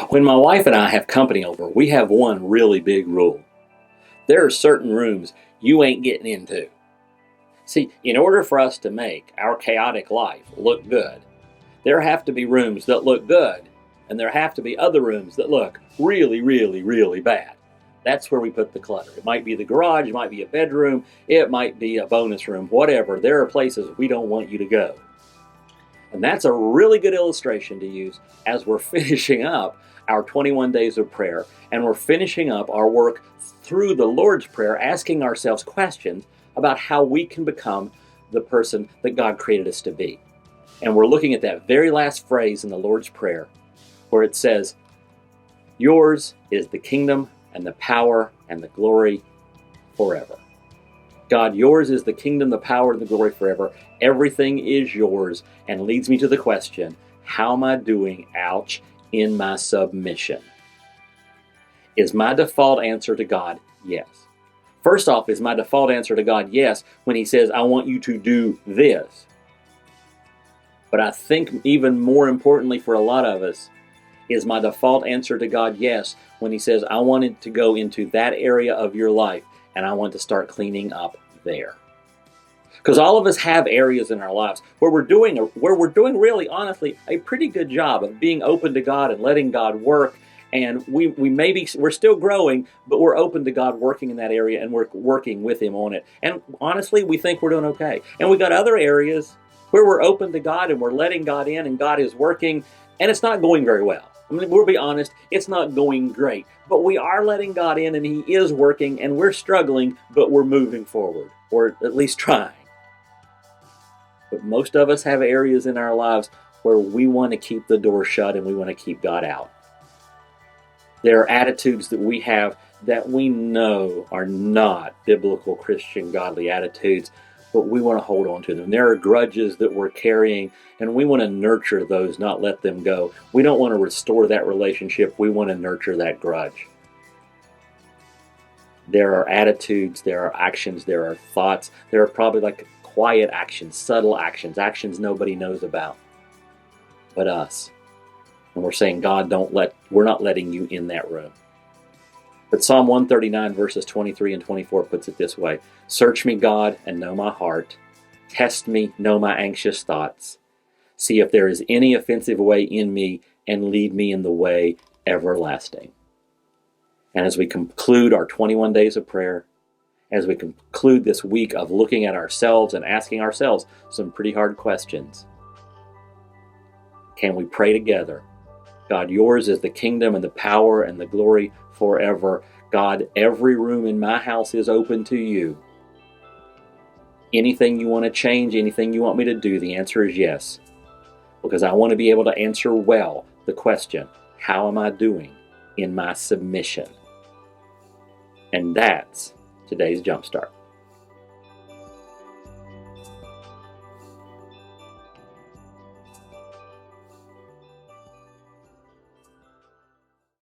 When my wife and I have company over, we have one really big rule. There are certain rooms you ain't getting into. See, in order for us to make our chaotic life look good, there have to be rooms that look good, and there have to be other rooms that look really, really, really bad. That's where we put the clutter. It might be the garage, it might be a bedroom, it might be a bonus room, whatever. There are places we don't want you to go. And that's a really good illustration to use as we're finishing up our 21 days of prayer, and we're finishing up our work through the Lord's Prayer, asking ourselves questions about how we can become the person that God created us to be. And we're looking at that very last phrase in the Lord's Prayer, where it says, "Yours is the kingdom and the power and the glory forever." God, yours is the kingdom, the power, and the glory forever. Everything is yours, and leads me to the question, how am I doing, ouch, in my submission? Is my default answer to God, yes? First off, is my default answer to God, yes, when He says, I want you to do this? But I think even more importantly for a lot of us, is my default answer to God, yes, when He says, I wanted to go into that area of your life, and I want to start cleaning up there. Because all of us have areas in our lives where we're doing really honestly a pretty good job of being open to God and letting God work. And we're still growing, but we're open to God working in that area, and we're working with Him on it. And honestly, we think we're doing okay. And we've got other areas where we're open to God and we're letting God in, and God is working, and it's not going very well. I mean, we'll be honest, it's not going great, but we are letting God in, and He is working, and we're struggling, but we're moving forward, or at least trying. But most of us have areas in our lives where we want to keep the door shut and we want to keep God out. There are attitudes that we have that we know are not biblical Christian godly attitudes, but we want to hold on to them. There are grudges that we're carrying, and we want to nurture those, not let them go. We don't want to restore that relationship. We want to nurture that grudge. There are attitudes, there are actions, there are thoughts. There are probably like quiet actions, subtle actions, actions nobody knows about but us. And we're saying, God, we're not letting you in that room. But Psalm 139 verses 23 and 24 puts it this way. Search me, God, and know my heart. Test me, know my anxious thoughts. See if there is any offensive way in me, and lead me in the way everlasting. And as we conclude our 21 days of prayer, as we conclude this week of looking at ourselves and asking ourselves some pretty hard questions, can we pray together? God, yours is the kingdom and the power and the glory forever. God, every room in my house is open to you. Anything you want to change, anything you want me to do, the answer is yes. Because I want to be able to answer well the question, how am I doing in my submission? And that's today's Jumpstart.